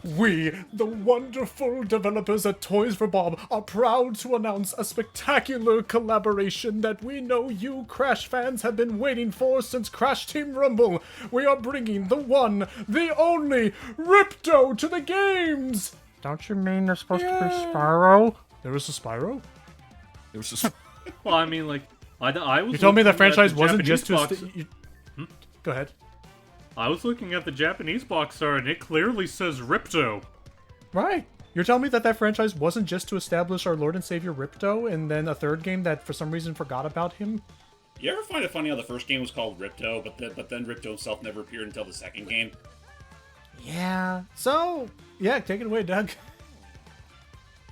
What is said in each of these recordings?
We, the wonderful developers at Toys for Bob, are proud to announce a spectacular collaboration that we know you Crash fans have been waiting for since Crash Team Rumble. We are bringing the one, the only, Ripto to the games! Don't you mean there's supposed to be Spyro? There was a Spyro? There was just... Well, I mean, like, I was. You told me the looking at franchise wasn't Japanese just box. to... Go ahead. I was looking at the Japanese box art, and it clearly says Ripto. Right. You're telling me that that franchise wasn't just to establish our Lord and Savior Ripto, and then a third game that for some reason forgot about him? You ever find it funny how the first game was called Ripto, but then Ripto himself never appeared until the second game? Yeah. So, yeah, take it away, Doug.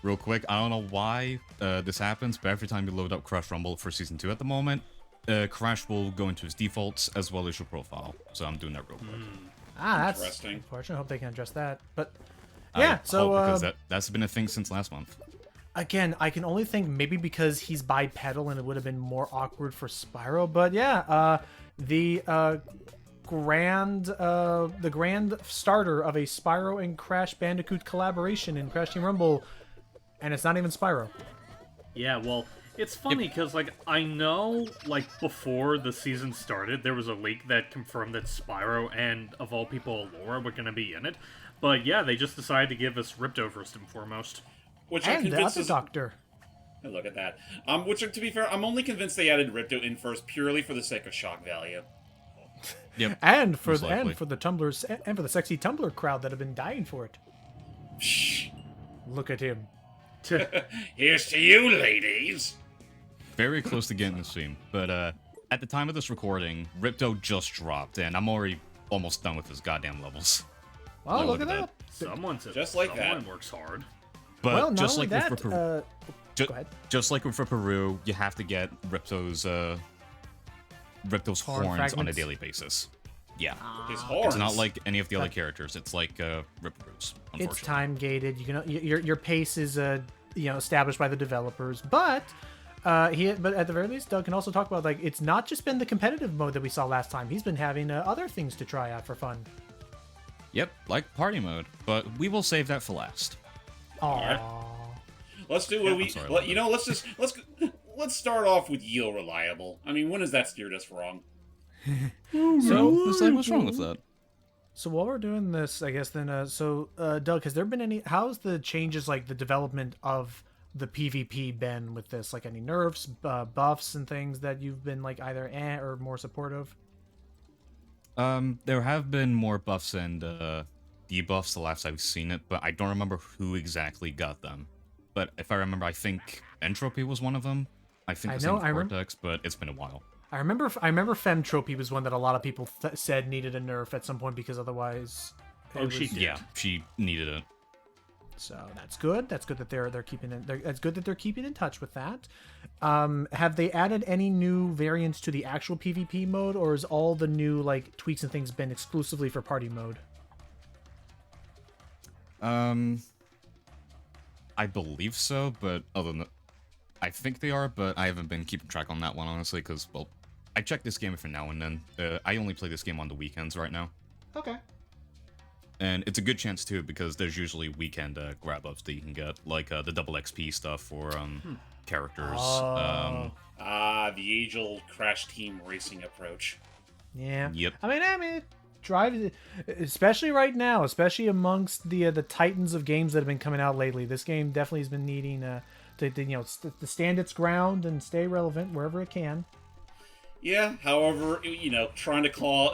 Real quick, I don't know why this happens, but every time you load up Crash Rumble for Season 2 at the moment, Crash will go into his defaults as well as your profile. So I'm doing that real quick. That's Interesting. unfortunate. I hope they can address that. But, yeah, so... because that's been a thing since last month. Again, I can only think maybe because he's bipedal and it would have been more awkward for Spyro. But, yeah, the grand starter of a Spyro and Crash Bandicoot collaboration in Crash Team Rumble... And it's not even Spyro. Yeah, well, it's funny because, like, I know, like, before the season started, there was a leak that confirmed that Spyro and, of all people, Laura were going to be in it. But yeah, they just decided to give us Ripto first and foremost. Which And I'm the convinced other is... doctor. Oh, look at that. Which, to be fair, I'm only convinced they added Ripto in first purely for the sake of shock value. Yep. And for most the likely. and for the Tumblrs and for the sexy Tumblr crowd that have been dying for it. Shh. Look at him. Here's to you, ladies! Very close to getting the stream, but at the time of this recording, Ripto just dropped, and I'm already almost done with his goddamn levels. Well, Like, look at that. Someone said Just like someone that. works hard. But Well, not just only like that, with go ahead. just like with Ripperoo, you have to get Ripto's Horn horns on a fragments? daily basis. Yeah. His horns. It's not like any of the other characters. It's like Ripperoo's, unfortunately. It's time gated. You can your pace is established by the developers, but but at the very least, Doug can also talk about like it's not just been the competitive mode that we saw last time. He's been having other things to try out for fun. Yep, like party mode, but we will save that for last. Aww. Let's do what we... sorry, Let, you know, let's start off with Yield Reliable. I mean, when has that steered us wrong? So What's wrong with that? So while we're doing this, I guess then, Doug, has there been any? How's the changes, like the development of the PvP, been with this? Like any nerfs, buffs, and things that you've been like either or more supportive? There have been more buffs and debuffs the last I've seen it, but I don't remember who exactly got them. But if I remember, I think Entropy was one of them. I think the same with Vortex, but it's been a while. I remember Femtropy was one that a lot of people said needed a nerf at some point because otherwise. Oh, she did. Yeah, she needed it. So that's good. That's good that they're keeping it. That's good that they're keeping in touch with that. Have they added any new variants to the actual PvP mode, or is all the new like tweaks and things been exclusively for party mode? I believe so, but other than that, I think they are, but I haven't been keeping track on that one, honestly, because, well, I check this game every now and then. I only play this game on the weekends right now. Okay. And it's a good chance, too, because there's usually weekend grab-ups that you can get, like the double XP stuff for characters. Oh. The age-old Crash Team racing approach. Yeah. Yep. I mean, drive, especially right now, especially amongst the titans of games that have been coming out lately. This game definitely has been needing to stand its ground and stay relevant wherever it can. Yeah, however, trying to claw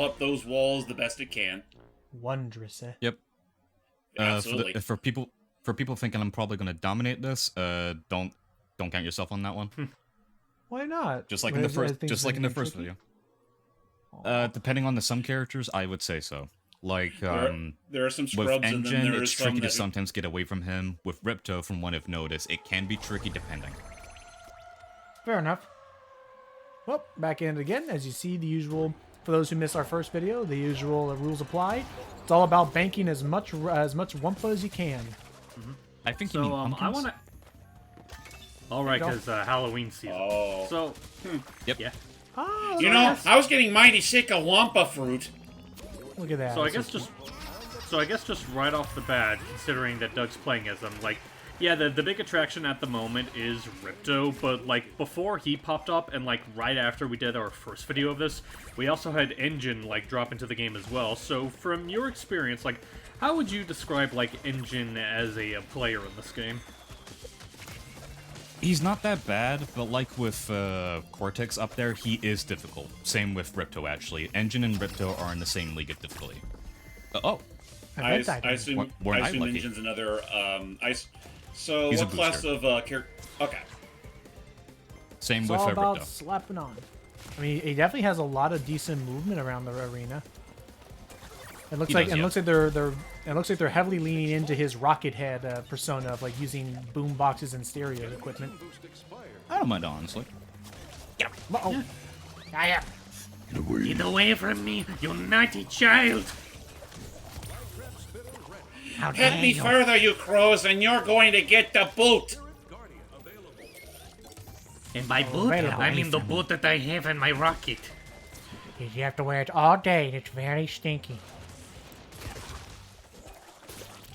up those walls the best it can. Wondrous, eh? Yep. Absolutely. For people thinking I'm probably going to dominate this, don't count yourself on that one. Why not? Just like in the first video. Depending on some characters, I would say so. Like, there are some with scrubs, and Engine, then there it's is some tricky to that... sometimes get away from him. With Ripto, from what I've noticed, it can be tricky depending. Fair enough. Well, back in it again. As you see, the usual, for those who missed our first video, the usual rules apply. It's all about banking as much Wumpa as you can. I think you need pumpkins. I want to... All right, because Halloween season. Oh. So, Yep. yeah. Oh, I was getting mighty sick of Wampa fruit. look at that. So I guess just So I guess just right off the bat, considering that Doug's playing as him, like, yeah, the big attraction at the moment is Ripto, but, like, before he popped up, and, like, right after we did our first video of this, we also had Engine, like, drop into the game as well. So from your experience, like, how would you describe, like, Engine as a player in this game? He's not that bad, but like with Cortex up there, he is difficult. Same with Ripto, actually. Engine and Ripto are in the same league of difficulty. Oh. I assume lucky? Engine's another. So He's a what class booster. of character? Okay. Same It's with all about Ripto. slapping on. I mean, he definitely has a lot of decent movement around the arena. It looks He like does, it yeah. looks like they're heavily leaning into his rocket head persona of like using boom boxes and stereo equipment. I don't mind, honestly. Uh-oh. Yeah. Get away from me, you naughty child! How Hit dare me you. further, you crows, and you're going to get the boot. And by boot, I mean the boot that I have in my rocket. You have to wear it all day. It's very stinky.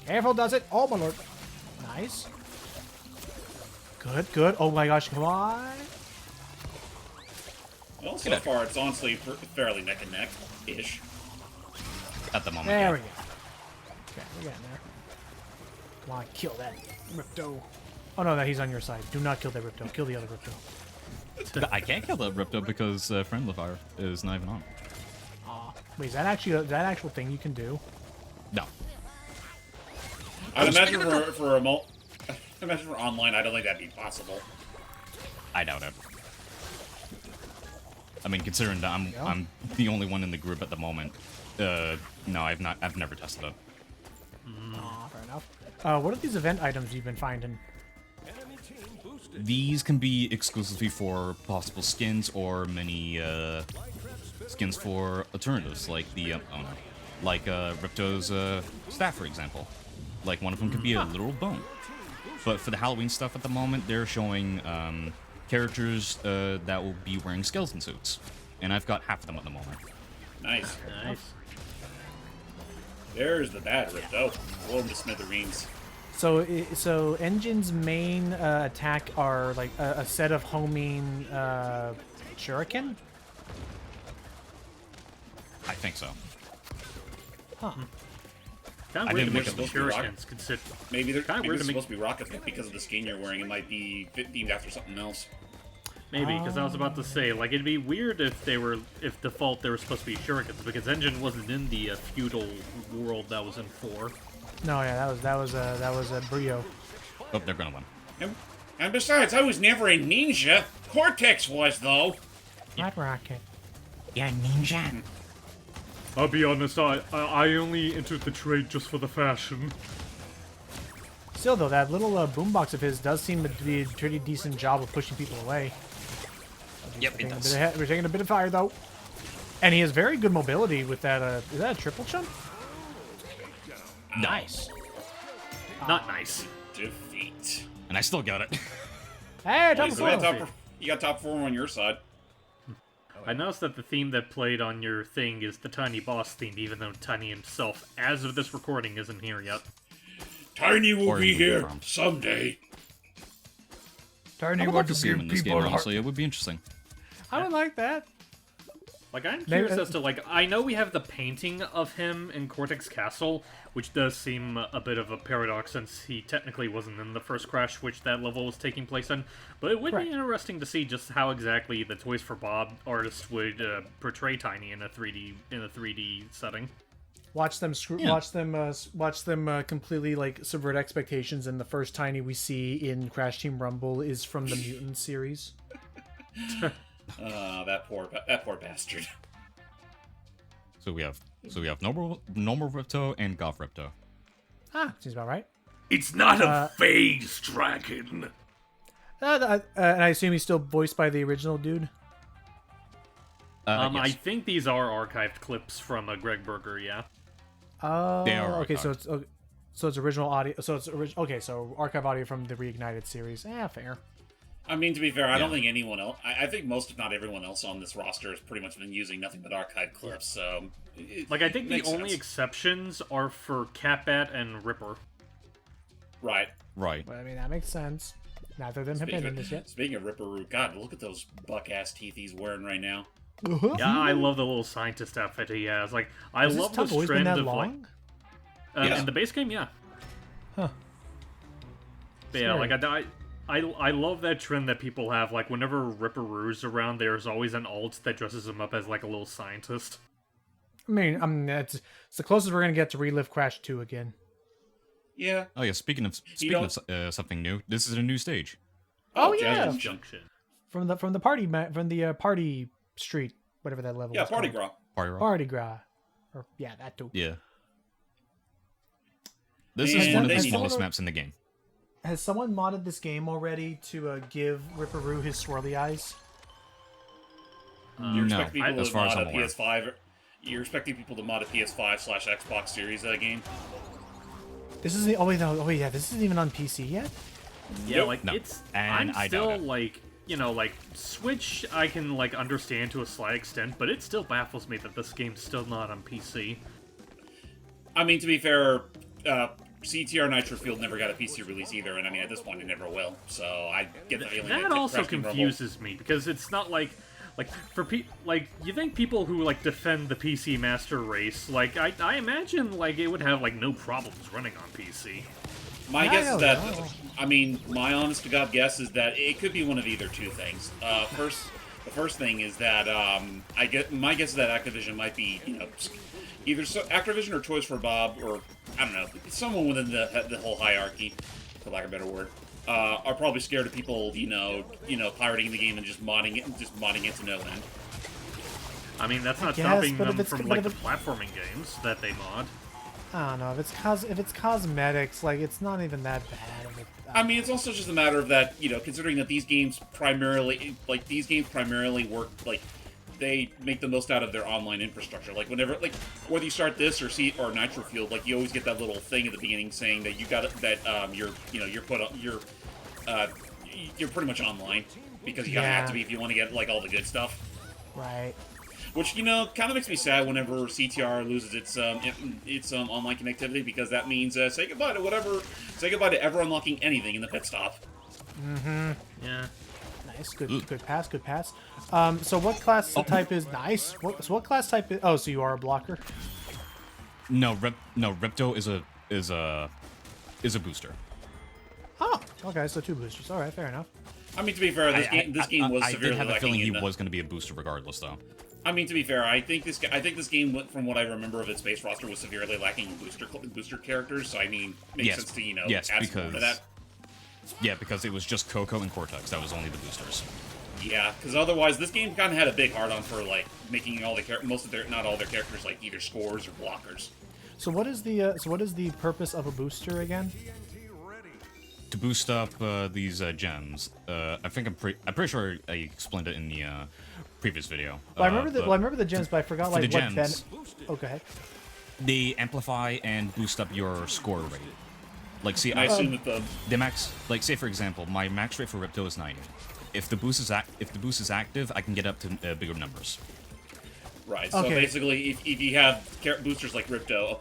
Careful, does it? Oh my lord. Nice. Good, good. Oh my gosh, come on. Well, so far it's honestly fairly neck and neck-ish. At the moment, There yeah. we go. Okay, we're getting there. Come on, kill that Ripto. Oh no, he's on your side. Do not kill that Ripto. Kill the other Ripto. I can't kill the Ripto because Friendly Fire is not even on. Wait, is that actually that actual thing you can do? No. I'd imagine imagine for online, I don't think that'd be possible. I doubt it. I mean, considering that I'm the only one in the group at the moment. No, I've never tested it. Fair enough. What are these event items you've been finding? These can be exclusively for possible skins or many skins for alternatives, like the Ripto's staff, for example. Like one of them could be a literal bone. But for the Halloween stuff at the moment, they're showing characters that will be wearing skeleton suits, and I've got half of them at the moment. Nice. Nice. There's the bad Ripto. Blow him to smithereens. So Engine's main attack are like a set of homing shuriken. I think so. Huh. Kind I of weird didn't to look make at some the shurikens consider. Maybe they're Kinda weird to make- supposed to be rockets, but because of the skin you're wearing, it might be themed after something else. Maybe, because I was about to say, like, it'd be weird if default they were supposed to be shurikens, because Engine wasn't in the feudal world that was in 4. No, yeah, that was a Brio. Oh, they're gonna win. And besides, I was never a ninja. Cortex was, though. Hot rocket. Yeah, ninja. I'll be honest, I only entered the trade just for the fashion. Still though, that little boombox of his does seem to be a pretty decent job of pushing people away. Yep, it does. We're taking a bit of fire though, and he has very good mobility with that. Is that a triple jump? Nice. Not nice. Defeat. And I still got it. Hey, double So kill. you got top 4 on your side. I noticed that the theme that played on your thing is the Tiny Boss theme, even though Tiny himself, as of this recording, isn't here yet. Tiny will Or be he will be here from. someday. Tiny I would love want to to see him give in this game, people a heart. honestly. It would be interesting. I would like that. Like, I'm Maybe- curious as to, like, I know we have the painting of him in Cortex Castle, which does seem a bit of a paradox since he technically wasn't in the first Crash, which that level was taking place in. But it would Right. be interesting to see just how exactly the Toys for Bob artist would portray Tiny in a 3D setting. Watch them Yeah. watch them completely like subvert expectations. And the first Tiny we see in Crash Team Rumble is from the Mutant series. That poor bastard. So we have normal Ripto and Goth Ripto. Seems about right. It's not a phase dragon. And I assume he's still voiced by the original dude. I Yes. think these are archived clips from Greg Berger, yeah. Oh, They are okay. So archived. it's original audio. So it's okay. So archive audio from the Reignited series. Fair. I mean, to be fair, I don't think anyone else. I think most, if not everyone else on this roster has pretty much been using nothing but archive clips. So, Like, I think the makes only sense. exceptions are for Catbat and Ripper. Right. Right. But I mean, that makes sense. Neither of them have been in this yet. Speaking of Ripperoo, God, look at those buck-ass teeth he's wearing right now. Yeah, I love the little scientist outfit he has. Like, I Has this love tub this always been trend that of long? Yeah. in the base game, yeah. Huh. But yeah, Scary. like I love that trend that people have. Like, whenever Ripperoo's around, there's always an alt that dresses him up as like a little scientist. I mean, it's the closest we're gonna get to Relive Crash 2 again. Yeah. Oh yeah. Speaking of something new, this is a new stage. Oh, Jazz yeah. Junction. Junction. From the party street, whatever that level Yeah, is Party called. Gras. Party Rock. Party Gras. Or yeah, that too. Yeah. This Man, is one of they the need- smallest maps in the game. Has someone modded this game already to give Ripperoo his swirly eyes? You No, expect people as to far as mod I'm a aware. PS5? You're expecting people to mod a PS5/Xbox Series game? This isn't. Oh wait, no. Oh yeah, this isn't even on PC yet. Yeah, Nope. like No. it's. And I'm I still doubt it. like, you know, like Switch. I can like understand to a slight extent, but it still baffles me that this game's still not on PC. I mean, to be fair, CTR Nitro Field never got a PC release either, and I mean, at this point, it never will. So I get the feeling That also Crash Team Rumble- confuses me because it's not like for like you think people who like defend the PC Master Race, like I imagine like it would have like no problems running on PC. My I guess don't is that, know. I mean, my honest to God guess is that it could be one of either two things. The first thing is that my guess is that Activision might be, you know, either Activision or Toys for Bob, or I don't know, someone within the whole hierarchy, for lack of a better word, are probably scared of people, you know, pirating the game and just modding it to no end. I mean, that's not guess, stopping but if them it's- from but like if the platforming games that they mod. I don't know if it's cosmetics, like it's not even that bad. Of a, I mean, it's also just a matter of that, you know, considering that these games primarily work, like, they make the most out of their online infrastructure. Like, whenever, like, whether you start this or Nitro Field, like, you always get that little thing at the beginning saying that you got you're pretty much online, because you gotta Yeah. have to be if you want to get, like, all the good stuff. right. Which, you know, kind of makes me sad whenever CTR loses its online connectivity, because that means say goodbye to ever unlocking anything in the pit stop. Yeah. Nice, good pass, good pass. So what class type is nice? What class type is? Oh, so you are a blocker. No, Ripto is a booster. Oh, okay, so 2 boosters. All right, fair enough. I mean, to be fair, this game was I did severely have a lacking feeling he in was going to be a booster regardless, though. I mean, to be fair, I think this game, from what I remember of its base roster, was severely lacking in booster characters. So I mean, makes Yes. sense to Yes, add some more to because- that. Yeah, because it was just Coco and Cortex. That was only the boosters. Yeah, because otherwise, this game kind of had a big hard on for like making not all their characters like either scorers or blockers. So what is the purpose of a booster again? To boost up these gems. I think I'm pretty sure I explained it in the previous video. Well, I remember the gems, but I forgot for like the what ben. gems. Okay. They amplify and boost up your score rate. Like, see, And I assume that the max, like, say for example, my max rate for Ripto is 90. If the boost is active, I can get up to bigger numbers. right. So Okay. basically, if you have boosters like Ripto,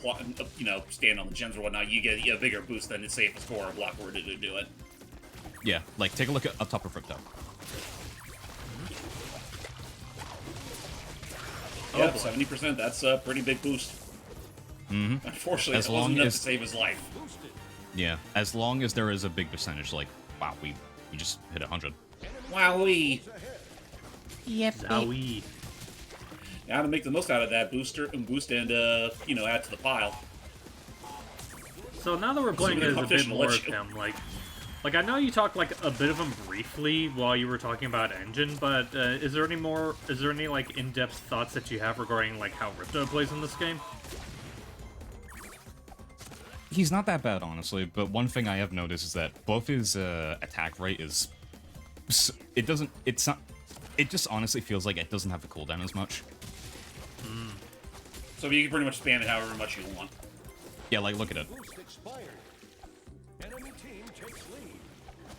stand on the gems or whatnot, you get a bigger boost than say if a scorer or blocker were to do it. Yeah, like take a look at up top of Ripto. Yeah, 70%. That's a pretty big boost. Mm-hmm. Unfortunately, As that long wasn't enough as- to save his life. Yeah, as long as there is a big percentage, like, wow, we just hit 100. Wowee! Zowie. Now to make the most out of that boost and add to the pile. So now that we're playing the as a bit competition will more let of you. him, like I know you talked like a bit of him briefly while you were talking about Engine, but is there any like in-depth thoughts that you have regarding like how Ripto plays in this game? He's not that bad, honestly, but one thing I have noticed is that both his attack rate is... It just honestly feels like it doesn't have the cooldown as much. So you can pretty much spam it however much you want. Yeah, like, look at it.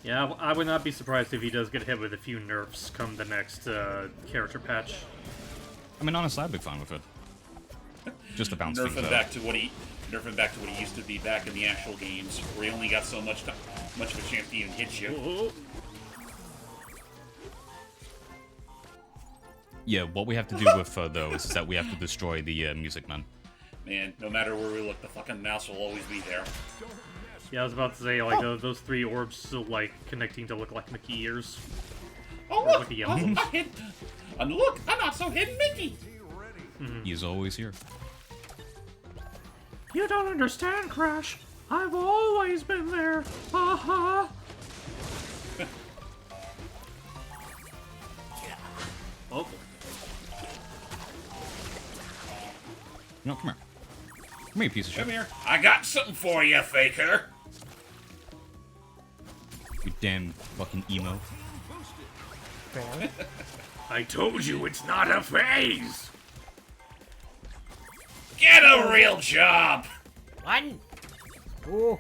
Yeah, I would not be surprised if he does get hit with a few nerfs come the next character patch. I mean, honestly, I'd be fine with it. Just to bounce things Nerfing out. back to what he used to be back in the actual games, where he only got so much of a chance to even hit you. Oh, Yeah, what we have to do with those is that we have to destroy the Music Men. Man, no matter where we look, the fucking mouse will always be there. yeah, I was about to say, like, those three orbs still, like, connecting to look like Mickey ears. Oh Or look! Mickey Oh, emeralds. and look, a not so hidden Mickey. He's always here. You don't understand, Crash. I've always been there. Ha Oh, No, come here. Come here, you piece of shit. Come here, I got something for you, Faker. You damn fucking emo. Fair. I told you it's not a phase. Get a real job. One. Oh.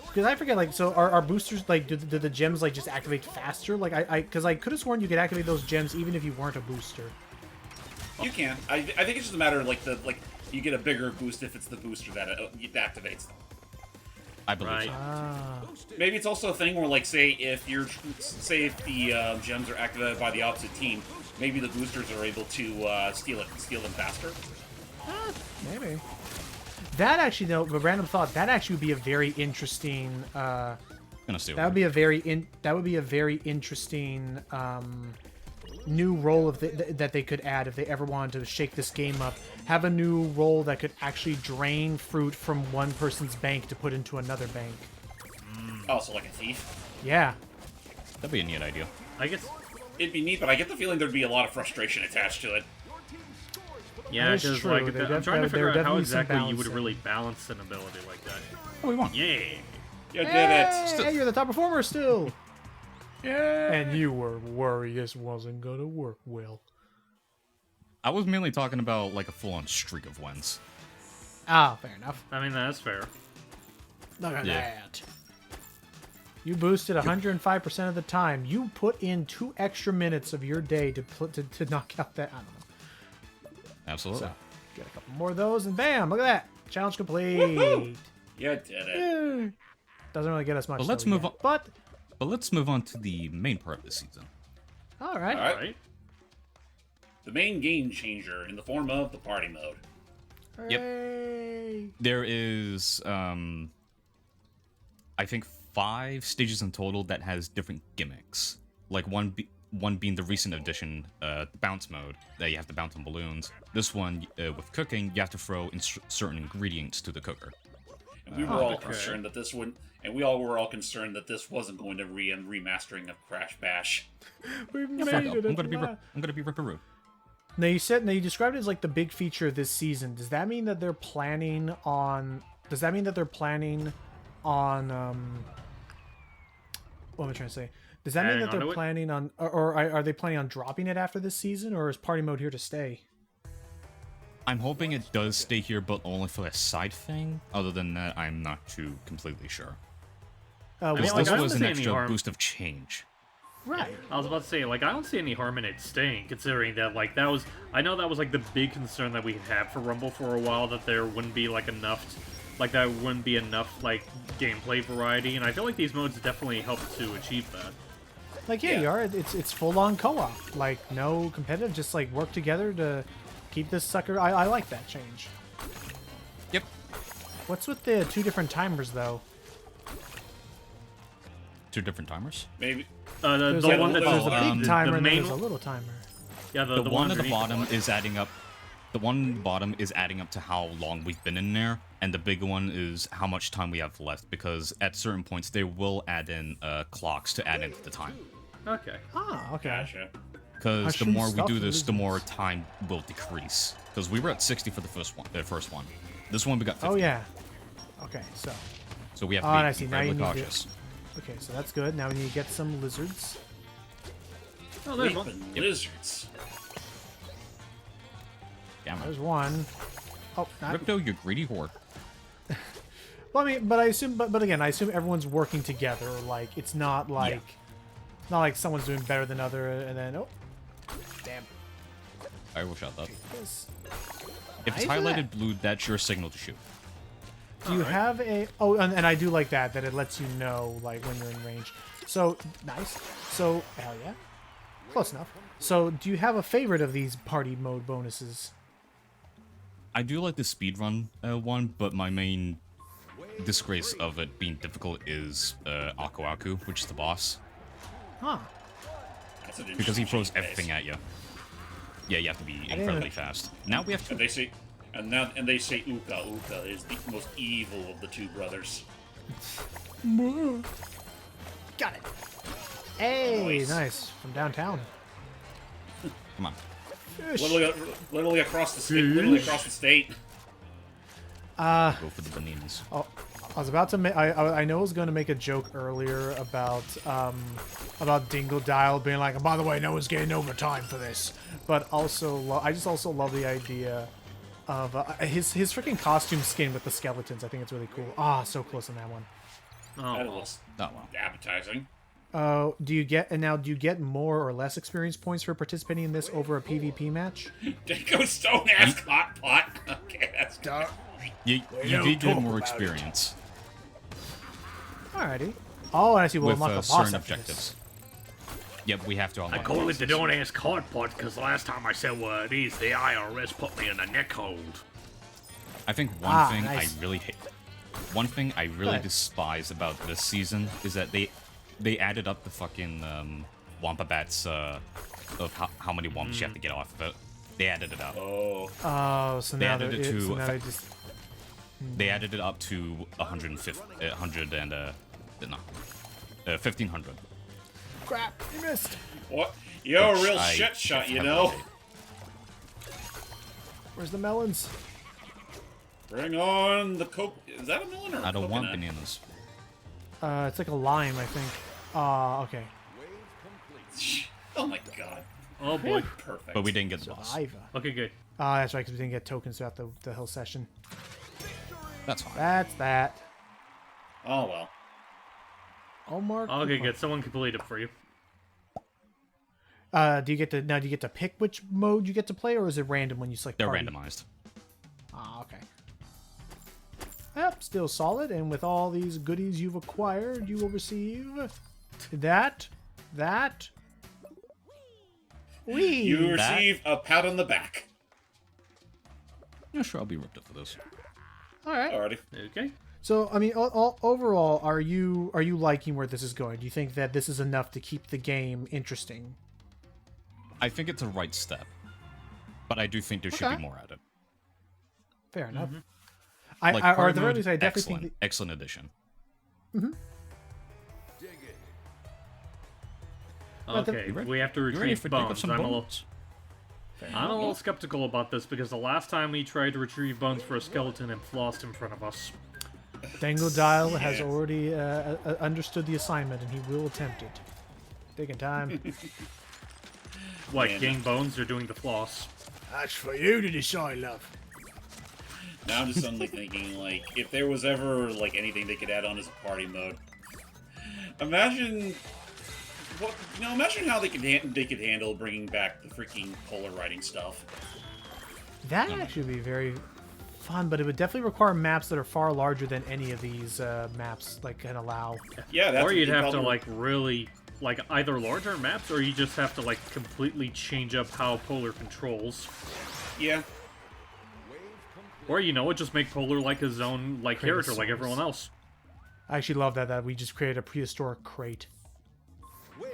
Because I forget, like, so are boosters, like, do the gems, like, just activate faster? Like, because I could have sworn you could activate those gems even if you weren't a booster. You can. I think it's just a matter of, like, you get a bigger boost if it's the booster that activates them. I believe Right. so. Ah. Maybe it's also a thing where, like, say if the gems are activated by the opposite team, maybe the boosters are able to steal them faster. Maybe. That actually, though, a random thought, that actually would be a very interesting, Gonna steal that would be a very interesting, new role of that they could add if they ever wanted to shake this game up. Have a new role that could actually drain fruit from one person's bank to put into another bank. Oh, so like a thief. Yeah. That'd be a neat idea. I guess. It'd be neat, but I get the feeling there'd be a lot of frustration attached to it. Yeah, That is because true. like There I'm trying to there figure out how definitely some exactly you would balancing. really balance an ability like that. What do we want? Yeah. You did it. Hey, you're the top performer still. Yeah. And you were worried this wasn't gonna work well. I was mainly talking about like a full-on streak of wins. Ah, fair enough. I mean, that's fair. Look at Yeah. that. You boosted 105% of the time. You put in 2 extra minutes of your day to knock out that. I don't know. Absolutely. So, get a couple more of those, and bam! Look at that. Challenge complete. Woohoo! You did it. Eh. Doesn't really get us much. But let's though, move yet. on. But But let's move on to the main part of the season. all right. All right. Right? The main game changer in the form of the party mode. Hooray. There is, I think 5 stages in total that has different gimmicks. Like one being the recent addition, bounce mode, that you have to bounce on balloons. This one, with cooking, you have to throw certain ingredients to the cooker. And we were all concerned that this wouldn't. And we all were all concerned that this wasn't going to be a remastering of Crash Bash. We made Fuck it. up. I'm at gonna last. be Ripperoo. Now you described it as like the big feature of this season. Does that mean that they're planning on? What am I trying to say? Does that mean Adding that they're onto it? planning on, or are they planning on dropping it after this season, or is party mode here to stay? I'm hoping it does stay here, but only for a side thing. Other than that, I'm not too completely sure. Well, mean, Because like, this I don't was an see any extra harm. boost of change. right. I was about to say, like, I don't see any harm in it staying, considering that, like, I know that was, like, the big concern that we had for Rumble for a while, that there wouldn't be, like, enough gameplay variety, and I feel like these modes definitely help to achieve that. Like yeah, Yeah. you are. It's full on co-op. Like no competitive, just like work together to keep this sucker. I like that change. Yep. What's with the 2 different timers though? 2 different timers. Maybe. The There's, one that's there's a big timer the and then main there's a little timer. yeah, The one at the underneath bottom is adding up. The one bottom is adding up to how long we've been in there, and the big one is how much time we have left. Because at certain points they will add in clocks to add into the time. Okay. Ah, okay. Gotcha. Because the Mushroom more we stuff do this, the lizards. more time will decrease. Because we were at 60 for the first one. This one we got 50. Oh yeah. Okay, so So we have Oh, and I to see. be Now you incredibly need to- cautious. okay, so that's good. Now we need to get some lizards. Oh, there's one. Leaping lizards. Damn it. There's one. Oh, not, Ripto, you greedy whore. Well, I mean, but I assume, but again, I assume everyone's working together. Like, it's not like, not like someone's doing better than other, and then damn. I will shut that. This. If it's Why is highlighted that? blue, that's your signal to shoot. Do you have a? Oh, and I do like that it lets you know like when you're in range. So nice. So hell yeah, close enough. So do you have a favorite of these party mode bonuses? I do like the speedrun one, but my main disgrace of it being difficult is Aku Aku, which is the boss. Huh. That's an Because he interesting throws base. everything at you. Yeah, you have to be didn't incredibly know- fast. Now we have to... And they say Uka. Uka is the most evil of the two brothers. Got it. Hey, Nice. nice from downtown. Come on. Fish. Literally across the state. Literally across the state. Go for the bananas. Oh, I was about to make. I know I was going to make a joke earlier about Dingle Dial being like, by the way, no one's getting overtime for this. But also, I just also love the idea of his freaking costume skin with the skeletons. I think it's really cool. Ah, so close on that one. Oh, That well. looks Oh, well. appetizing. Do you get more or less experience points for participating in this over a PvP match? Go stone ass hot pot. Okay, that's good. You don't did talk get more about it. experience Alrighty. Oh, and I see. We'll with unlock the boss certain after objectives. this. Yep, we have to I unlock call it the bosses. don't ask hard part because last time I said what it is, the IRS put me in a neck hold. I think one Ah, thing nice. I really hate... One thing I really ahead. despise about this season is that they added up the fucking Wampa Bats of how many Wampas you have to get off of it. They added it up. Oh, Oh, so They now added it to so now effect- they just. They added it up to 150, 100 and no, 1500. Crap! You missed. what? You're a Which real I shit shot, you heavily know. hate. Where's the melons? Bring on the coke. Is that a melon or a I don't want coconut? bananas. It's like a lime, I think. Okay. Oh my god. Oh boy. Perfect. But we didn't get the boss. Survivor. Okay, good. That's right, because we didn't get tokens throughout the whole session. That's fine. That's that. Oh well. Omar. Okay, Cooper. good. Someone complete it for you. Do you get to pick which mode you get to play, or is it random when you select They're party? randomized. Okay. Yep, still solid, and with all these goodies you've acquired, you will receive that. You That- receive a pat on the back. Yeah, sure, I'll be ripped up for this. All right. Alrighty. Okay. So, I mean, overall, are you liking where this is going? Do you think that this is enough to keep the game interesting? I think it's a right step, but I do think there should Okay. be more at it. Fair enough. Like, or at party the very mode, least, I definitely excellent, think. excellent addition. Okay, You ready- we have to you ready retrieve for dig up bones. some I'm a little, bones? I'm a little skeptical about this because the last time we tried to retrieve bones for a skeleton, it flossed in front of us. Dangle Dial has Yeah. already understood the assignment, and he will attempt it. Taking time. What, Man. getting bones or doing the floss? That's for you to decide, love. Now I'm just suddenly thinking, like, if there was ever like anything they could add on as a party mode, imagine imagine how they could handle bringing back the freaking polar riding stuff. That actually would be very fun, but it would definitely require maps that are far larger than any of these maps can allow. Yeah, that's Or you'd a have to problem. like really like either larger maps, or you just have to like completely change up how Polar controls. Yeah, Or you know what, just make Polar like his own like character, like Cratosaurus. everyone else. I actually love that we just created a prehistoric crate.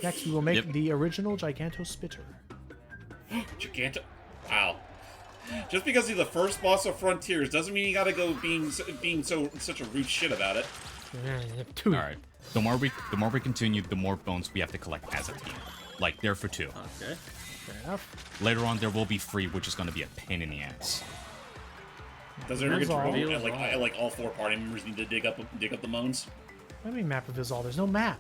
Next, we will make Yep. the original Gigantospitter. Giganta. Wow. Just because he's the first boss of Frontiers doesn't mean you gotta go being such a rude shit about it. Two. All right. The more we continue, the more bones we have to collect as a team. Like, they're for two. Okay. Fair enough. Later on, there will be free, which is going to be a pain in the ass. Does it ever get to Resolve. a point where, like all four party members need to dig up the moans? What do you mean map of all? There's no map.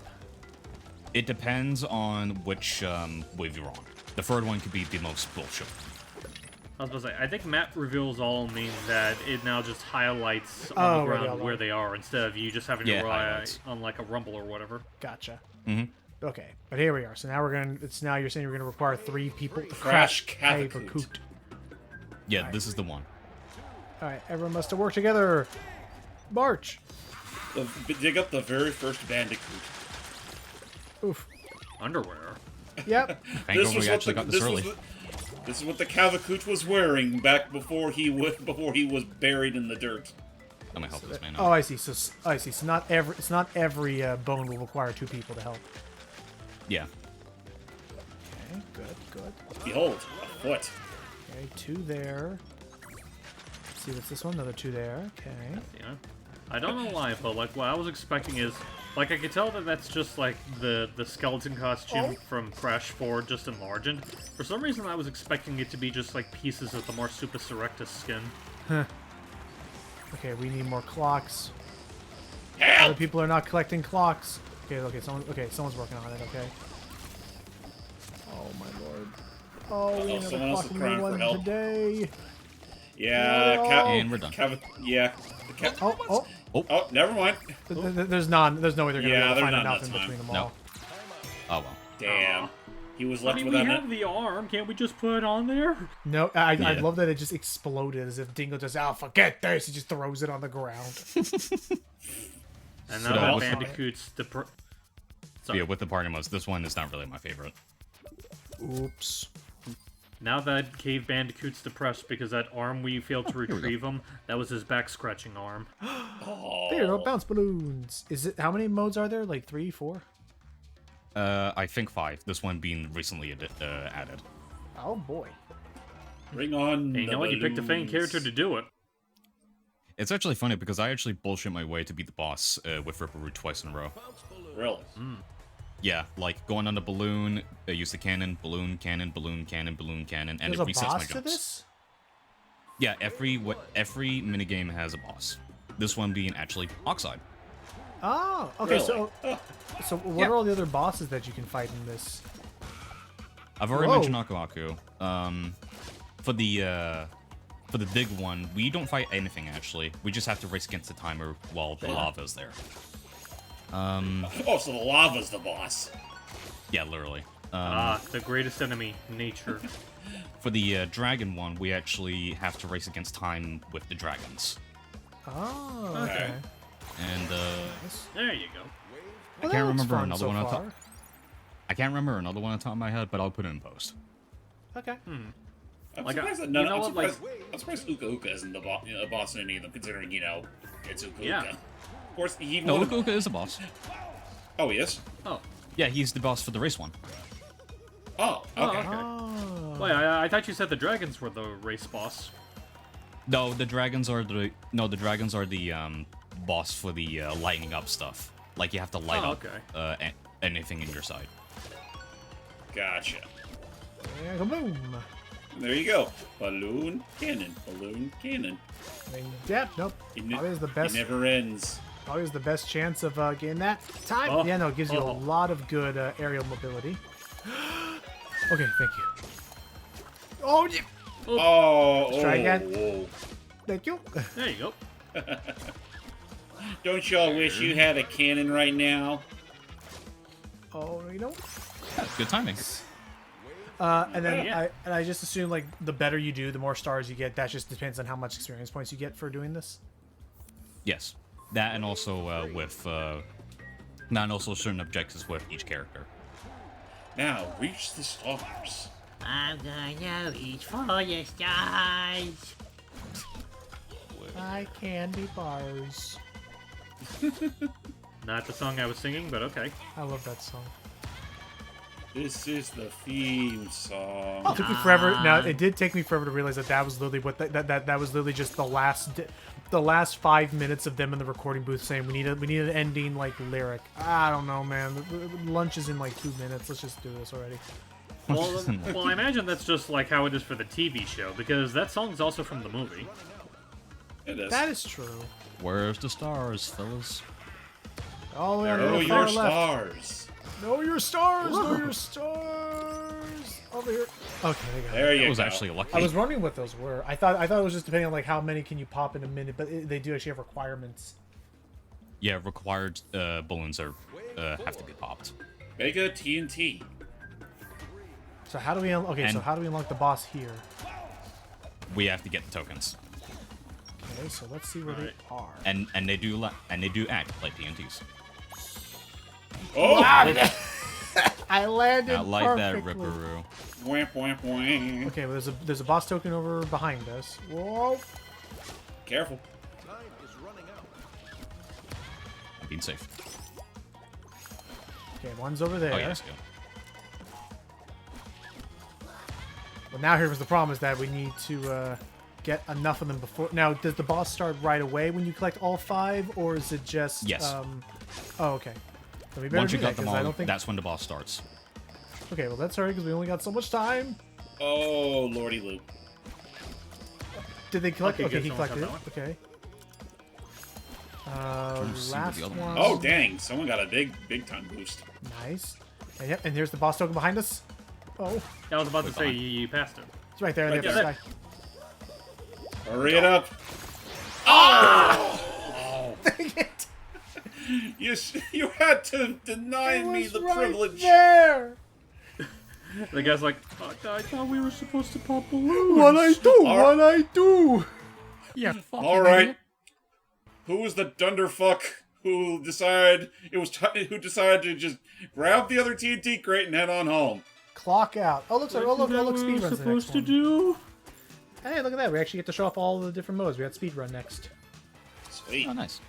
It depends on which wave you're on. The third one could be the most bullshit. I was about to say, I think map reveals all mean that it now just highlights on Oh, the where they ground all where are. they are instead of you just having to Yeah, rely highlights. on like a rumble or whatever. Gotcha. Mhm. Okay, but here we are. So now we're gonna. It's now you're saying you're gonna require 3 people to Crash crash Cavacoot. Cavacoot. Yeah, this is the one. All right, everyone must work together. March. Dig up the very first Bandicoot. Oof. Underwear. Yep. Thank God we actually got this early. This is what the Cavacoot was wearing back before he was buried in the dirt. Let me help this man Oh, out. I see. So I see. So not every bone will require 2 people to help. Yeah. Okay. Good. Behold, a foot. Okay. 2 there. Let's see what's this one? Another 2 there. Okay. Yeah. I don't know why, but like what I was expecting is like I could tell that that's just like the skeleton costume from Crash 4 just enlarged. For some reason I was expecting it to be just like pieces of the Marsupial erectus skin. Okay. We need more clocks. Other Help! people are not collecting clocks. Okay. Someone's working on it. Okay. Oh my lord. Oh, we have someone a else clock is crying for one help. today. Yeah, No. And we're done. yeah. Oh, never mind. There's no way they're gonna be Yeah, able to there's find not enough enough in time. between them No. all. Oh well. Damn. He was I left mean, we without have it. the arm. Can't we just put it on there? No, I Yeah. love that it just exploded as if Dingo just, forget this. He just throws it on the ground. And So now that that was- Bandicoot's Yeah, with the party modes, this one is not really my favorite. Oops. Now that Cave Bandicoot's depressed because that arm we failed to we go. retrieve him, that was his back scratching arm. There you go, bounce balloons. Is it, how many modes are there? Like 3, 4? I think 5. This one being recently added. Oh boy. Bring on Hey, you the know what? You picked a fan balloons. character to do it. It's actually funny because I actually bullshit my way to beat the boss with Ripper Root twice in a row. Really? Yeah, like going on the balloon, use the cannon, balloon, cannon, balloon, cannon, balloon, cannon, and There's it a resets my boss jumps. to this? Yeah, every minigame has a boss. This one being actually Oxide. Oh, okay. Really? So what Yeah. are all the other bosses that you can fight in this? I've already Whoa. mentioned Akawaku. For the big one, we don't fight anything actually. We just have to race against the timer while the lava's there. Oh, so the lava's the boss. Yeah, literally. The greatest enemy, nature. For the dragon one, we actually have to race against time with the dragons. Oh, Okay. okay. And There you go. Well, I can't that looks remember fun another so one on top. far. I can't remember another one on top of my head, but I'll put it in post. Okay. I'm Like, surprised that you none. know I'm what, like- surprised, I'm surprised Uka Uka isn't the boss in any of them, considering it's Uka Yeah. Uka. Of course, he. No, would've- Uka is a boss. Oh, he is. Oh. Yeah, he's the boss for the race one. Oh, okay. okay. Oh. Wait, I thought you said the dragons were the race boss. No, the dragons are the boss for the lighting up stuff. Like you have to light Oh, up anything in your side. Gotcha. Yeah, kaboom. There you go. Balloon cannon. Balloon cannon. Yeah, nope. It, ne- Probably is the best. it never ends. Probably is the best chance of getting that time. Oh. Yeah, no, it gives you a Oh. lot of good aerial mobility. Okay, thank you. Oh, yeah. Oh, try oh, again. whoa. Thank you. There you go. Don't y'all wish you had a cannon right now? Oh, you know. Good timing. And then Yeah. I just assume like the better you do, the more stars you get. That just depends on how much experience points you get for doing this. Yes, that and also and also certain objectives with each character. Now, reach the stars. I'm gonna reach for the stars. I candy bars. Not the song I was singing, but okay. I love that song. This is the theme song. It took me forever. Now it did take me forever to realize that was literally what that was literally just the last 5 minutes of them in the recording booth saying we need an ending like lyric. I don't know, man. Lunch is in like 2 minutes. Let's just do this already. Well, I imagine that's just like how it is for the TV show, because that song's also from the movie. It is. That is true. Where's the stars, fellas? All the way Know on the your far left. stars. Know your stars. Know your stars. Over here. Okay, I got it. There you It was go. actually lucky. I was wondering what those were. I thought it was just depending on like how many can you pop in a minute, but they do actually have requirements. Yeah, required balloons are have to be popped. Mega TNT. So how do we so how do we unlock the boss here? We have to get the tokens, Okay, so let's see where they are. and they do act like TNTs. Oh! I landed Not like that, perfectly. Ripperoo. Wamp, wamp, wamp. Okay, well, there's a boss token over behind us. Whoa! Careful. I'm being safe. Okay, one's over there. Oh yes, yeah. Well, now here's the problem: is that we need to get enough of them before. Now, does the boss start right away when you collect all 5, or is it just? Yes. Oh, okay. So we better Once do you that, got them 'cause I all, don't think. that's when the boss starts. Okay, well that's alright because we only got so much time. Oh, lordy loop. Did they collect? Okay, Okay, good, he someone collected got it. Okay. Trying to see what Last the other one. Oh, dang. Someone got a big time boost. Nice. And, yep, and here's the boss token behind us. Oh, I was about to Wait, say behind. you passed it. it's right there in Right the there. sky. Hurry it up. Dang it! You had to deny It me was the right privilege. there. The guy's like, oh, I thought we were supposed to pop balloons. What I do? All What I do? Yeah. All right. Who was the dunderfuck who decided who decided to just grab the other TNT crate and head on home? Clock out. Oh, look! Oh, look! What Speedrun's we were the next supposed to one. do? Hey, look at that! We actually get to show off all the different modes. We got speedrun next. Sweet. Oh, nice.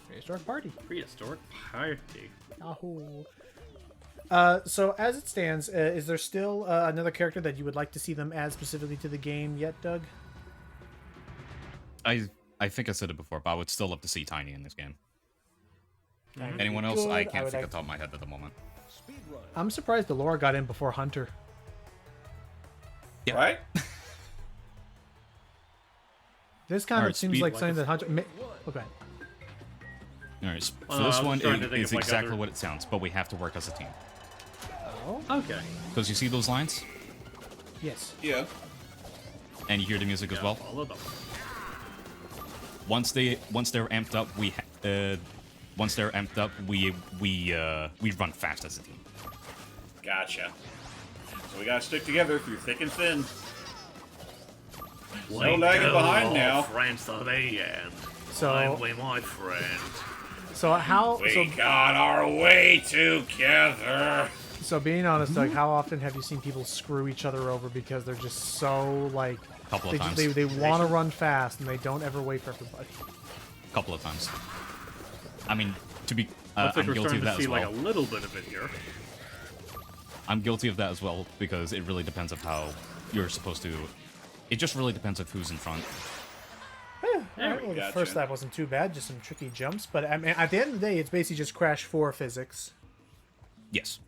Prehistoric party. Prehistoric party. Yahoo! So as it stands, is there still another character that you would like to see them add specifically to the game yet, Doug? I think I said it before, but I would still love to see Tiny in this game. That'd be Anyone else? I good. can't would think like- off the top of my head at the moment. I'm surprised Delora got in before Hunter. Yeah. Right? This kind of Alright, seems speed- like something that Hunter. Okay. Alright, so I this was one trying to think is of, like, exactly other- what it sounds, but we have to work as a team. Oh. Okay. Because you see those lines, Yes. Yeah. and you hear the music as well. Follow them. Once they're amped up, we run fast as a team. Gotcha. So we gotta stick together through thick and thin. No lagging behind now. Friends to the end. So- Finally, my friend. So how? We got our way together. So being honest, Doug, how often have you seen people screw each other over because they're just so like Couple of they times. they want to run fast and they don't ever wait for everybody. Couple of times. I mean, to be, Looks like I'm we're guilty starting of to that see as like well. a little bit of it here. I'm guilty of that as well because it really depends of how you're supposed to. It just really depends of who's in front. Alright, well, the Gotcha. first lap wasn't too bad, just some tricky jumps, but I mean, at the end of the day, it's basically just Crash 4 physics. Yes.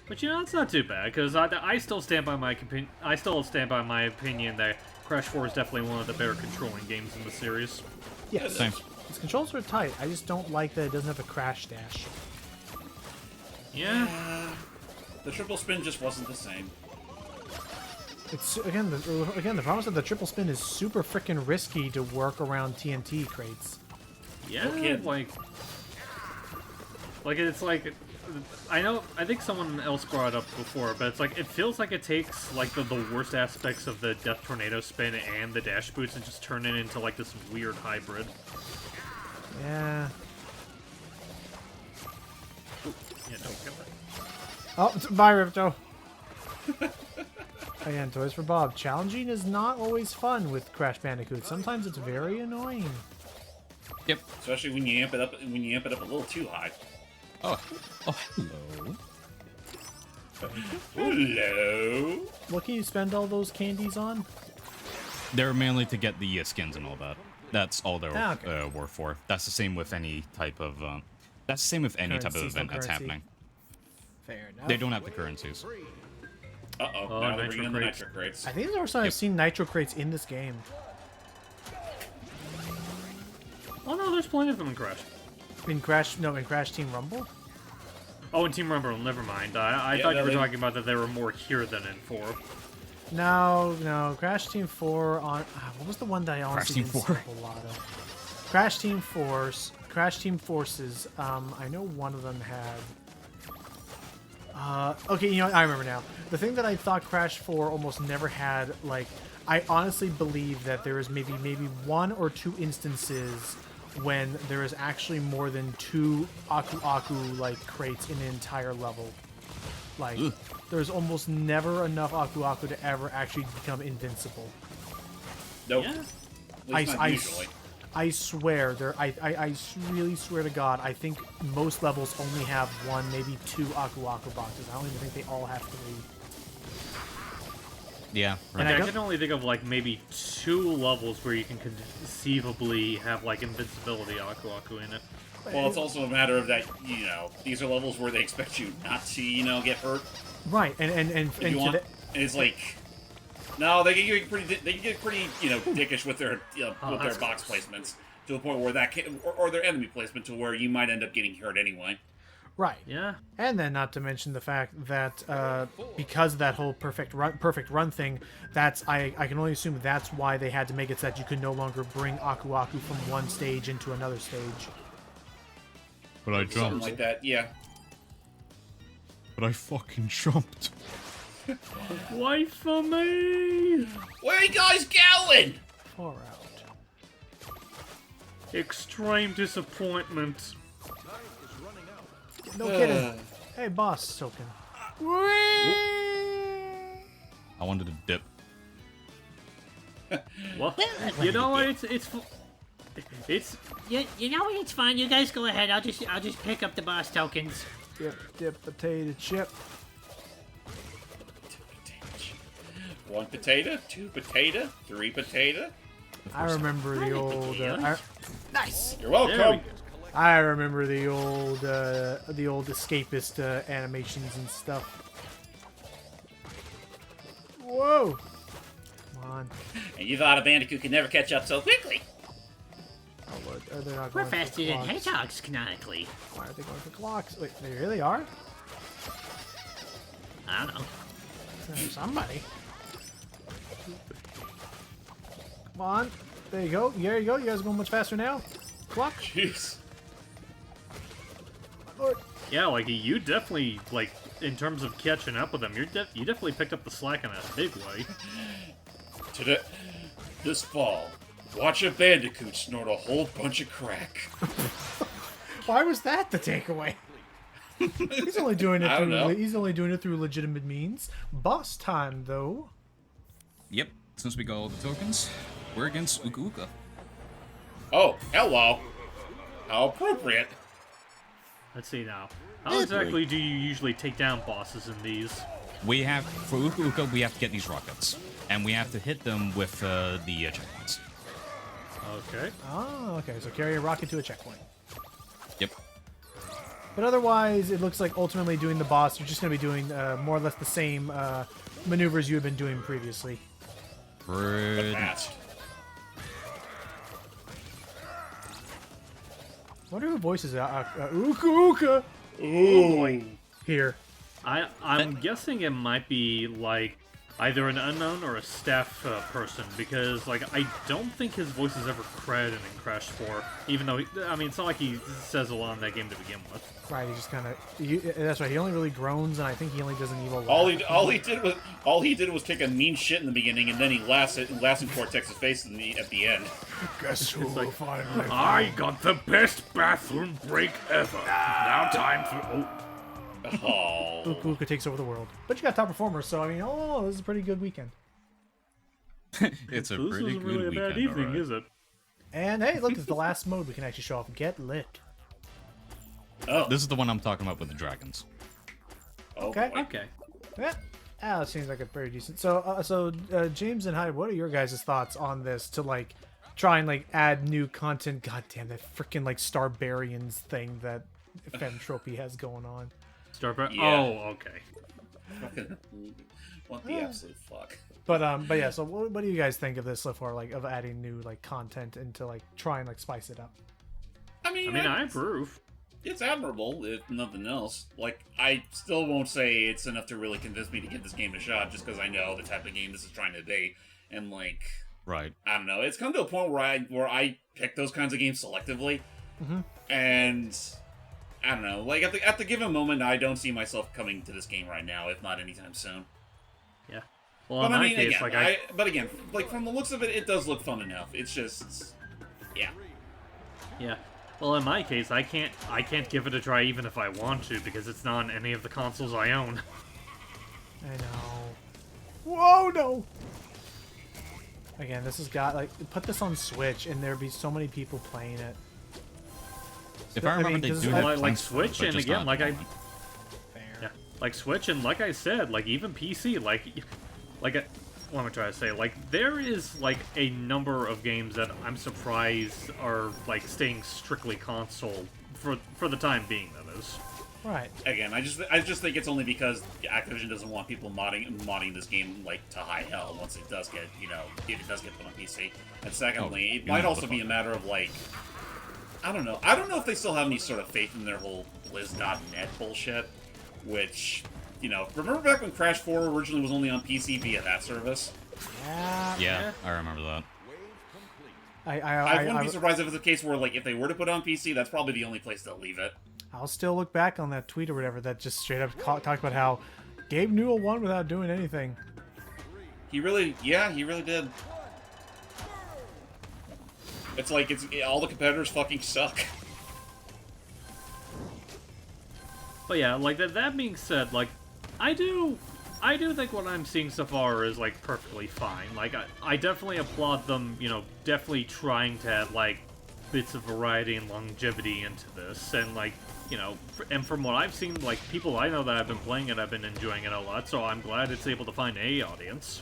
But you know, it's not too bad because I still stand by my opinion that Crash 4 is definitely one of the better controlling games in the series. Yes, Same. its controls are tight. I just don't like that it doesn't have a crash dash. Yeah. The triple spin just wasn't the same. It's again the problem is that the triple spin is super freaking risky to work around TNT crates. Yeah. kidding. Like it's like. I think someone else brought it up before, but it's like, it feels like it takes, like, the worst aspects of the Death Tornado spin and the dash boots and just turn it into, like, this weird hybrid. Yeah. Yeah, no, get that. Oh, bye, Ripto. Again, Toys for Bob. Challenging is not always fun with Crash Bandicoot. Sometimes it's very annoying. Yep. Especially when you amp it up a little too high. Oh, hello. Hello. What can you spend all those candies on? They're mainly to get the skins and all that. That's all they're Okay. worth for. That's the same with any type of. That's the same with any type of Currency, event that's currency. happening. Fair enough. They don't have the currencies. Uh-oh, Oh, now they're nitro bringing in the crates. nitro crates. I think this is the first time I've Yep. seen nitro crates in this game. Oh no, there's plenty of them in Crash. In Crash Team Rumble? Oh, and Team Rumble, never mind. I Yeah, thought no, you were they- talking about that there were more here than in 4. No, Crash Team 4 on... what was the one that I honestly Team didn't 4. see a lot of? Crash Team Crash Team Forces, I know one of them had... okay, you know, I remember now. The thing that I thought Crash 4 almost never had, like... I honestly believe that there is maybe 1 or 2 instances when there is actually more than 2 Aku like crates in an entire level. Like, there's almost never enough Aku to ever actually become invincible. Nope. Yeah. At least not usually. I swear, I really swear to God, I think most levels only have 1, maybe 2 Aku boxes. I don't even think they all have 3. Yeah, And right. I I don't- can only think of like maybe 2 levels where you can conceivably have like invincibility Aku in it. Well, it's also a matter of that, you know, these are levels where they expect you not to, you know, get hurt. Right, and If you to want, the, and it's like, no, they can get pretty, you know, dickish with their with their that's box close. placements to the point where that can, or their enemy placement to where you might end up getting hurt anyway. right. Yeah. And then not to mention the fact that because of that whole perfect run thing, that's I can only assume that's why they had to make it so that you could no longer bring Aku from one stage into another stage. But I Something jumped. like that, yeah. But I fucking jumped. Wait for me! Where are you guys going? Far out. Extreme disappointment. No kidding. Hey, boss token. I wanted to dip. Well, you know what? It's You know what? It's fine. You guys go ahead. I'll just pick up the boss tokens. Dip, potato chip. 1 potato, 2 potato, 3 potato. I remember the old. Nice. You're there we welcome. go. I remember the old escapist animations and stuff. Whoa! Come on. And you thought a Bandicoot could never catch up so quickly. Oh, what? Are they not We're going for faster than clocks? hedgehogs canonically. Why are they going for clocks? Wait, they really are? I don't know. Somebody. Come on. There you go. There you go. You guys are going much faster now. Clock. Jeez. Lord. Yeah, like you definitely like in terms of catching up with them, you definitely picked up the slack in a big way. Today, this fall, watch a Bandicoot snort a whole bunch of crack. Why was that the takeaway? He's only doing it I don't know. He's only doing it through legitimate means. Boss time, though. Yep, since we got all the tokens, we're against Uka Uka. Oh, hello. How appropriate. Let's see now. How exactly do you usually take down bosses in these? We have, for Uka Uka, we have to get these rockets. And we have to hit them with the checkpoints. Okay. Oh, okay. So carry a rocket to a checkpoint. Yep. But otherwise, it looks like ultimately doing the boss, you're just going to be doing more or less the same maneuvers you have been doing previously. Pretty Fast. I wonder who voices Uka Uka Ooh. here. I'm guessing it might be like either an unknown or a staff person because like I don't think his voice is ever credited in Crash 4. Even though I mean it's not like he says a lot in that game to begin with. Right, he just kind of... That's right, he only really groans, and I think he only does an evil laugh. All he did was take a mean shit in the beginning, and then he laughs in Cortex's face at the end. Guess who will finally... I got the best bathroom break ever. Now time for Oh. Uka Uka takes over the world. But you got top performers, so I mean, oh, this is a pretty good weekend. It's a This pretty isn't good really a weekend, bad evening, alright. is it? And hey, look, it's the last mode we can actually show off. Get lit. Oh. This is the one I'm talking about with the dragons. Oh, Okay. boy. Okay. Yeah. That seems like a very decent. So, James and Hyde, what are your guys' thoughts on this to like try and like add new content? God damn that freaking like Starbarians thing that Femtropy has going on. Starbar. Yeah. Oh, okay. Fucking- What the absolute fuck? But yeah. So, what do you guys think of this so far? Like, of adding new like content and to like try and like spice it up. I mean, I mean, I approve. it's admirable, if nothing else. Like, I still won't say it's enough to really convince me to give this game a shot, just because I know the type of game this is trying to be. And, like, Right. I don't know. It's come to a point where I pick those kinds of games selectively, and I don't know. Like at the given moment, I don't see myself coming to this game right now, if not anytime soon. Yeah. Well, But in I my mean, case, again, but again, like from the looks of it, it does look fun enough. It's just, yeah. yeah. Well, in my case, I can't give it a try even if I want to because it's not on any of the consoles I own. I know. Whoa, no! Again, this has got, like, put this on Switch, and there'd be so many people playing it. If I remember, they do have like plans for it, Switch, but and just again, not like I, Fair. yeah, like Switch, and like I said, like even PC, like what am I trying to say? Like there is like a number of games that I'm surprised are like staying strictly console for the time being. That is. Right. Again, I just think it's only because Activision doesn't want people modding this game like to high hell once it does get if it does get put on PC. And secondly, it might also be a matter of like I don't know if they still have any sort of faith in their whole Blizz.net bullshit, which remember back when Crash 4 originally was only on PC via that service? Yeah, I remember that. I wouldn't be surprised if it's a case where like if they were to put it on PC, that's probably the only place they'll leave it. I'll still look back on that tweet or whatever that just straight up talked about how Gabe Newell won without doing anything. He really did. It's like all the competitors fucking suck. But yeah, like that being said, like I do think what I'm seeing so far is like perfectly fine. Like I definitely applaud them, definitely trying to add like bits of variety and longevity into this, and like and from what I've seen, like people I know that have been playing it, I've been enjoying it a lot. So I'm glad it's able to find a audience.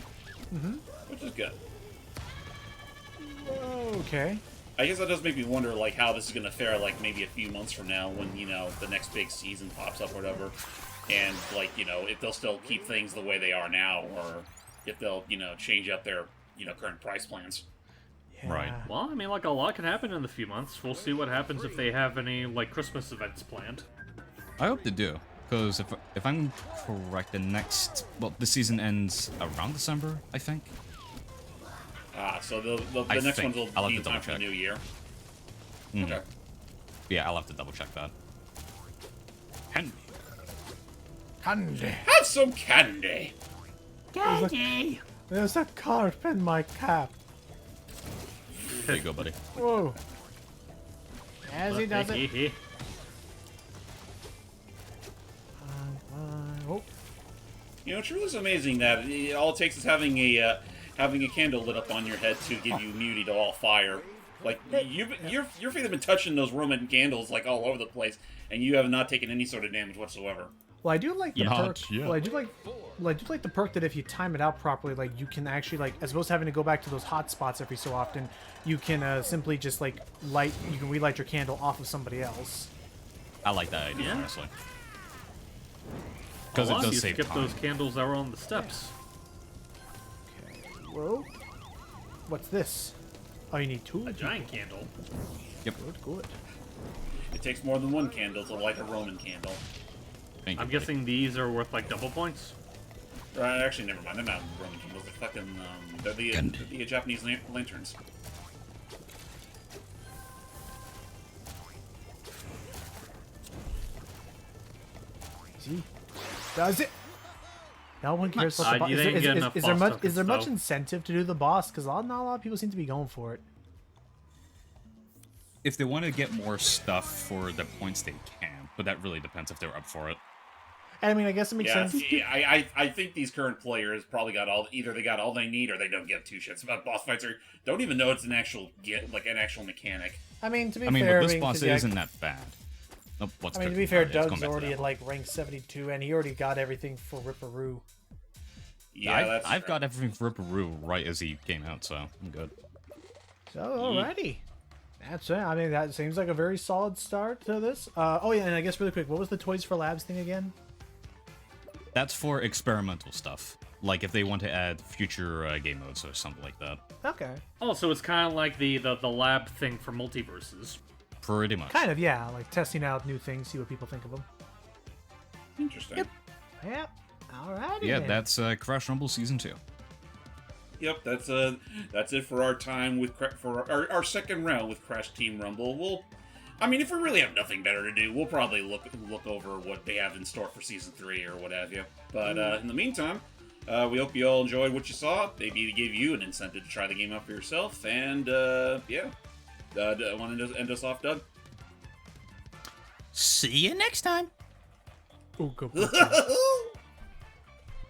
Which is good. Okay. I guess that does make me wonder, like, how this is going to fare, like, maybe a few months from now when, the next big season pops up or whatever. And, like, if they'll still keep things the way they are now, or if they'll, change up their, current price plans. Yeah. Right. Well, I mean, like a lot can happen in the few months. We'll see what happens if they have any like Christmas events planned. I hope they do, because if I'm correct, the season ends around December, I think. So the next think. ones I'll will have be to in time for the double-check. new year. Mhm. Okay. Yeah, I'll have to double check that. And Candy. Have some candy! Candy! There's a carp in my cap. there you go, buddy. Whoa. As he does it. Oh. It's really amazing that all it takes is having a candle lit up on your head to give you immunity to all fire. Like your feet have been touching those Roman candles like all over the place, and you have not taken any sort of damage whatsoever. Well, I do like the Yeah. perk. Yeah. Well, I do like the perk that if you time it out properly, like you can actually like, as opposed to having to go back to those hot spots every so often, you can simply just like you can relight your candle off of somebody else. I like that idea, Yeah. honestly. Because it You does save skip time. those candles that were on the steps. Okay. Whoa. What's this? Oh, you need two. A giant candle. Good. Good. It takes more than one candle to light a Roman candle. Thank you, I'm buddy. guessing these are worth like double points. Actually, never mind. They're not Roman candles. They're fucking. They're the Japanese lanterns. See? Does it? No one cares what the boss. you didn't get enough Is there boss much? tokens, Is there much though. incentive to do the boss? Because not a lot of people seem to be going for it. If they want to get more stuff for the points, they can. But that really depends if they're up for it. And I mean, I guess it makes Yeah, sense. I think these current players probably got either they got all they need or they don't give two shits about boss fights or don't even know it's an actual mechanic. I mean, to be I mean, fair, but this I mean, boss 'cause, yeah, isn't that bad. Oh, what's I mean, to cooking? be fair, Yeah, it's going Doug's back to already that. at like rank 72, and he already got everything for Ripperoo. Yeah, I've got everything for Ripperoo right as he came out, so I'm good. So, alrighty. That's it. I mean, that seems like a very solid start to this. Oh, yeah, and I guess really quick, what was the Toys for Labs thing again? That's for experimental stuff. Like if they want to add future game modes or something like that. Okay. Oh, so it's kind of like the lab thing for multiverses. Pretty much. Kind of, yeah. Like testing out new things, see what people think of them. Interesting. Yep. Alrighty. Yeah, then. that's Crash Rumble Season 2. Yep, that's it for our time with for our second round with Crash Team Rumble. I mean, if we really have nothing better to do, we'll probably look over what they have in store for Season 3 or what have you. But in the meantime, we hope you all enjoyed what you saw. Maybe it gave you an incentive to try the game out for yourself. And, yeah. I wanted to end us off, Doug. See you next time. Oh, good.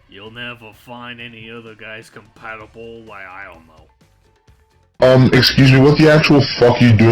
You'll never find any other guys compatible, like, I don't know. Excuse me, what the actual fuck are you doing?